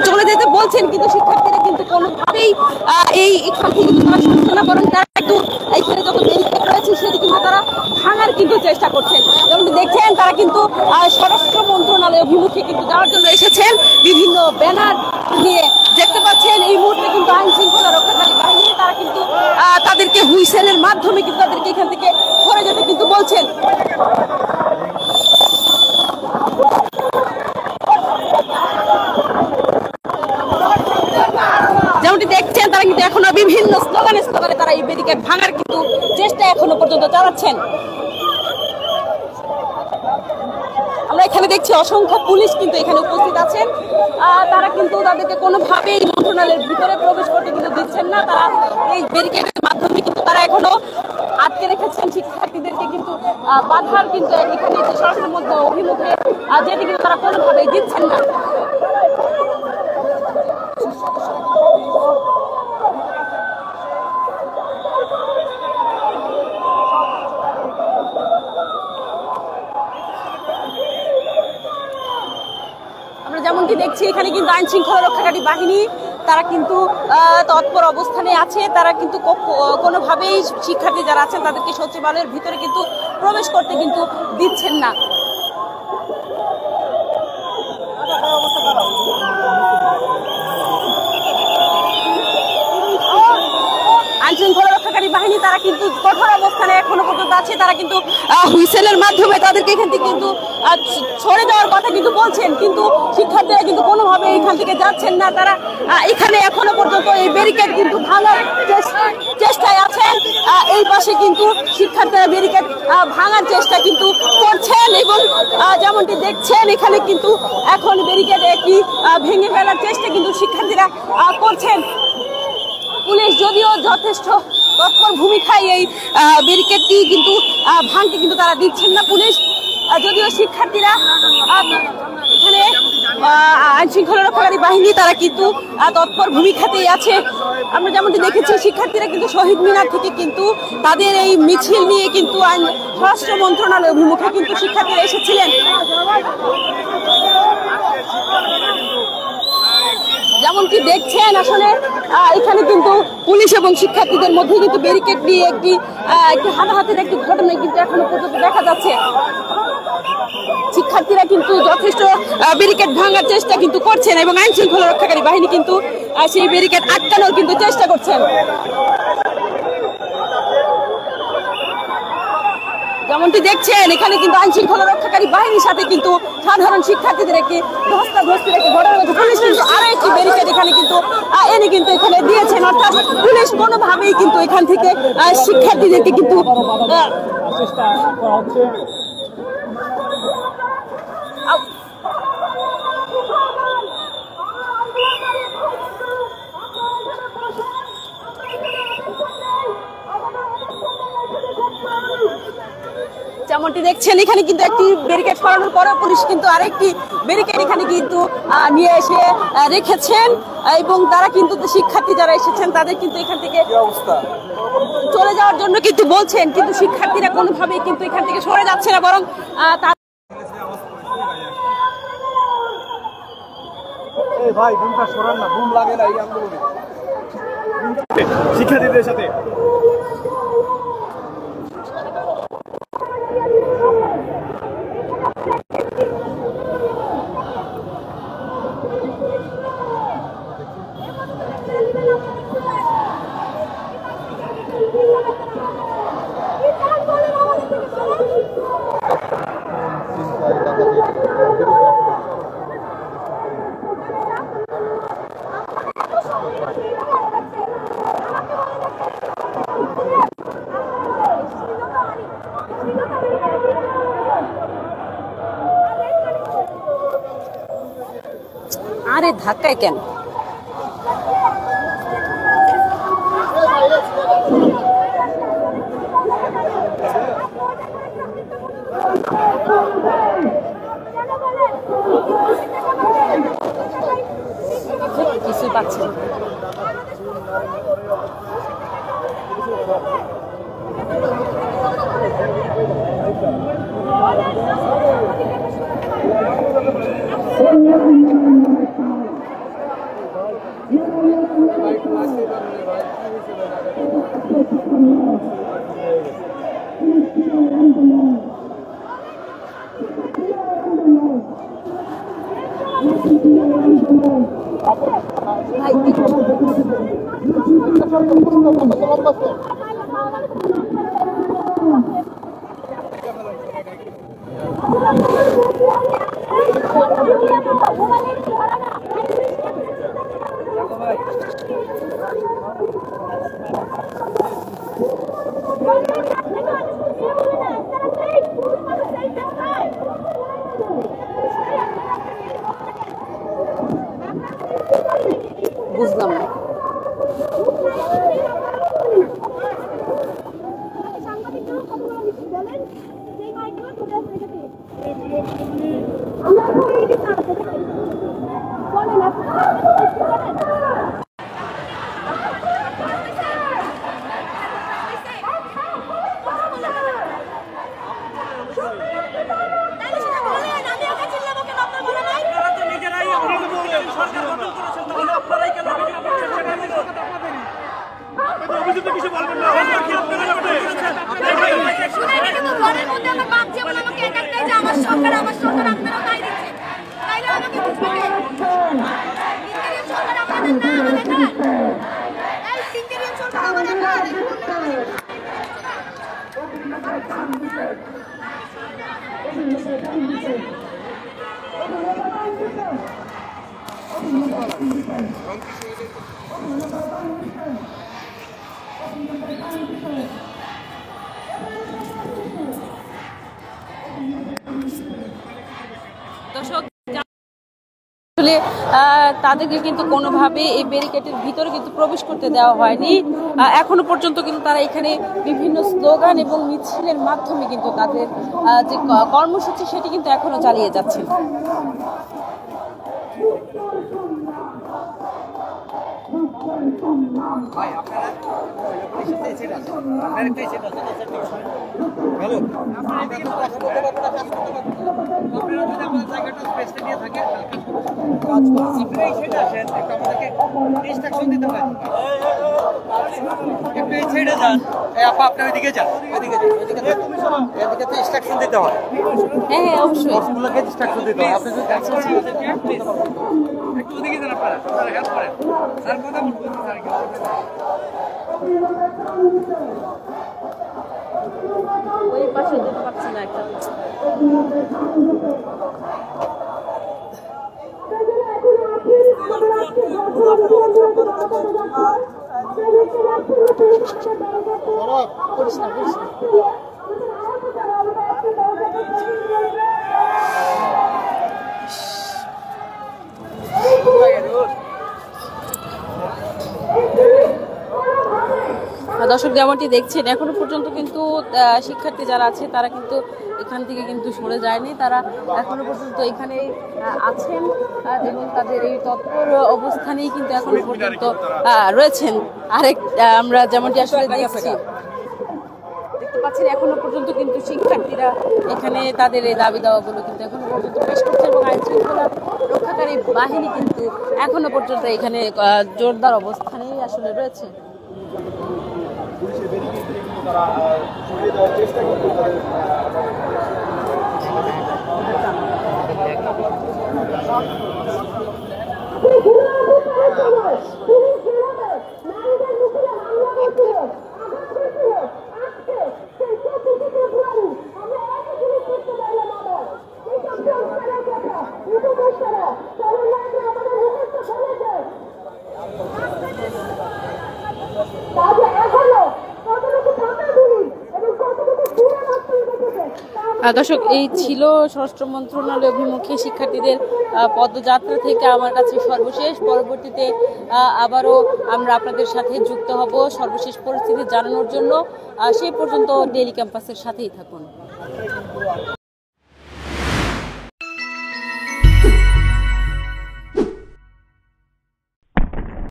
চলে যেতে বলছেন, কিন্তু শিক্ষার্থীরা কিন্তু কোনোভাবেই এখান থেকে শুনছে না, বরং তারা একটু এখানে যত ব্যারিকেড রয়েছে সেটি কিন্তু তারা ভাঙার কিন্তু চেষ্টা করছেন। যেমন দেখছেন তারা কিন্তু স্বরাষ্ট্র মন্ত্রণালয় অভিমুখে কিন্তু যাওয়ার জন্য এসেছেন বিভিন্ন ব্যানার নিয়ে। দেখতে পাচ্ছেন এই মুহূর্তে কিন্তু আইন শৃঙ্খলা রক্ষাকারী বাহিনী তারা কিন্তু তাদেরকে হুইসেলের মাধ্যমে কিন্তু তাদেরকে এখান থেকে সরে যেতে কিন্তু বলছেন। যেমনটি দেখছেন তারা কিন্তু এখনো বিভিন্ন স্লোগানে তারা এই ব্যারিকেড ভাঙার কিন্তু চেষ্টা এখনো পর্যন্ত চালাচ্ছেন। আমরা এখানে দেখছি অসংখ্য পুলিশ কিন্তু এখানে উপস্থিত আছেন। তারা কিন্তু তাদেরকে কোনোভাবেই মন্ত্রণালয়ের ভিতরে প্রবেশ করতে কিন্তু দিচ্ছেন না। তারা এই ব্যারিকেডের মাধ্যমে কিন্তু তারা এখনো আটকে রেখেছেন শিক্ষার্থীদেরকে, কিন্তু বাধার কিন্তু এখানে যে স্বরাষ্ট্র মন্ত্রণালয় অভিমুখে যেটি কিন্তু তারা কোনোভাবেই দিচ্ছেন না। যেমনটি দেখছি এখানে কিন্তু আইন শৃঙ্খলা রক্ষাকারী বাহিনী তারা কিন্তু তৎপর অবস্থানে আছে। তারা কিন্তু কোনোভাবেই শিক্ষার্থী যারা আছেন তাদেরকে সচিবালয়ের ভিতরে কিন্তু প্রবেশ করতে কিন্তু দিচ্ছেন না। আইন শৃঙ্খলা রক্ষাকারী বাহিনী তারা কিন্তু কঠোর অবস্থানে এখনো পর্যন্ত আছে। তারা কিন্তু হুইসেলের মাধ্যমে তাদেরকে এখান থেকে কিন্তু সরে যাওয়ার কথা কিন্তু বলছেন, কিন্তু শিক্ষার্থীরা কিন্তু কোনোভাবে এখান থেকে যাচ্ছেন না। তারা এখানে এখনো পর্যন্ত এই ব্যারিকেড কিন্তু ভাঙার চেষ্টায় আছেন। এই পাশে কিন্তু শিক্ষার্থীরা ব্যারিকেড ভাঙার চেষ্টা কিন্তু করছেন, এবং যেমনটি দেখছেন এখানে কিন্তু এখন ব্যারিকেড একটি ভেঙে ফেলার চেষ্টা কিন্তু শিক্ষার্থীরা করছেন। পুলিশ যদিও যথেষ্ট তৎপর ভূমিকায় এই ব্যারিকেডটি কিন্তু ভাঙতে কিন্তু তারা দিচ্ছেন না। পুলিশ যদিও শিক্ষার্থীরা এখানে আইন শৃঙ্খলা রক্ষাকারী বাহিনী তারা কিন্তু তৎপর ভূমিকাতেই আছে। আমরা যেমনটি দেখেছি শিক্ষার্থীরা কিন্তু শহীদ মিনার থেকে কিন্তু তাদের এই মিছিল নিয়ে কিন্তু স্বরাষ্ট্র মন্ত্রণালয় অভিমুখে কিন্তু শিক্ষার্থীরা এসেছিলেন। যেমনটি দেখছেন আসলে এখানে কিন্তু পুলিশ এবং শিক্ষার্থীদের মধ্যে কিন্তু ব্যারিকেড নিয়ে একটি হাতাহাতির একটি ঘটনা কিন্তু এখনো পর্যন্ত দেখা যাচ্ছে। শিক্ষার্থীরা কিন্তু যথেষ্ট ব্যারিকেড ভাঙার চেষ্টা কিন্তু করছেন, এবং আইন শৃঙ্খলা রক্ষাকারী বাহিনী কিন্তু সেই ব্যারিকেড আটকানোর কিন্তু চেষ্টা করছেন। যেমনটি দেখছেন এখানে কিন্তু আইন শৃঙ্খলা রক্ষাকারী বাহিনীর সাথে কিন্তু সাধারণ শিক্ষার্থীদের একটি ধস্তাধস্তির একটি ঘটনা ঘটেছে। পুলিশ কিন্তু আরো একটি ব্যারিকেড এখানে কিন্তু এনে দিয়েছেন, অর্থাৎ পুলিশ কোনোভাবেই কিন্তু এখান থেকে শিক্ষার্থীদেরকে কিন্তু চেষ্টা করা হচ্ছে। যেমনটি দেখছেন এখানে কিন্তু একটি ব্যারিকেড সরানোর পরেও পুলিশ কিন্তু আরেকটি ব্যারিকেড এখানে কিন্তু নিয়ে এসে রেখেছেন, এবং তারা কিন্তু শিক্ষার্থী যারা এসেছেন তাদের কিন্তু এখান থেকে চলে যাওয়ার জন্য কিন্তু বলছেন, কিন্তু শিক্ষার্থীরা কোনোভাবেই কিন্তু এখান থেকে সরে যাচ্ছে না, বরং শিক্ষার্থীদের সাথে আরে ধাক্কায় কেন? কিছুই পাচ্ছি না। বুঝলাম না। দর্শক, আসলে তাদেরকে কিন্তু কোনোভাবে এই ব্যারিকেডের ভিতরে কিন্তু প্রবেশ করতে দেওয়া হয়নি। এখনো পর্যন্ত কিন্তু তারা এখানে বিভিন্ন স্লোগান এবং মিছিলের মাধ্যমে কিন্তু তাদের যে কর্মসূচি সেটি কিন্তু এখনো চালিয়ে যাচ্ছেন। আপনি ওইদিকে যান, এদিকে তো ইনস্ট্রাকশন দিতে হয়। হ্যাঁ হ্যাঁ, অবশ্যই বসগুলোকে ইনস্ট্রাকশন দিতে হয়। আপনি যদি একটু ওদিকে যান, আপনারা হেল্প করেন। স্যার কথা বলবেন, স্যার ওই পাশে যেতে পারছি না একটা। করিস না, করিস না। দর্শক, যেমনটি দেখছেন এখনো পর্যন্ত কিন্তু শিক্ষার্থী যারা আছে তারা কিন্তু এখান থেকে কিন্তু সরে যায়নি। তারা এখনো পর্যন্ত এখানে আছেন এবং তাদের এই তৎপর অবস্থানেই কিন্তু এখনো পর্যন্ত রয়েছেন। আরেক আমরা যেমনটি আসলে দেখছি, দেখতে পাচ্ছেন এখনো পর্যন্ত কিন্তু শিক্ষার্থীরা এখানে তাদের এই দাবি দাওয়াগুলো কিন্তু এখনো পর্যন্ত পেশ করছে এবং আইন শৃঙ্খলা রক্ষাকারী বাহিনী কিন্তু এখনো পর্যন্ত এখানে জোরদার অবস্থানেই আসলে রয়েছে। পুলিশের ব্যারিকেড দিয়ে কিন্তু তারা সরিয়ে দেওয়ার চেষ্টা করতে দর্শক, এই ছিল স্বরাষ্ট্র মন্ত্রণালয় অভিমুখে শিক্ষার্থীদের পদযাত্রা থেকে আমার কাছে সর্বশেষ। পরবর্তীতে আবারও আমরা আপনাদের সাথে যুক্ত হব সর্বশেষ পরিস্থিতি জানানোর জন্য। সেই পর্যন্ত ডেইলি ক্যাম্পাসের সাথেই থাকুন।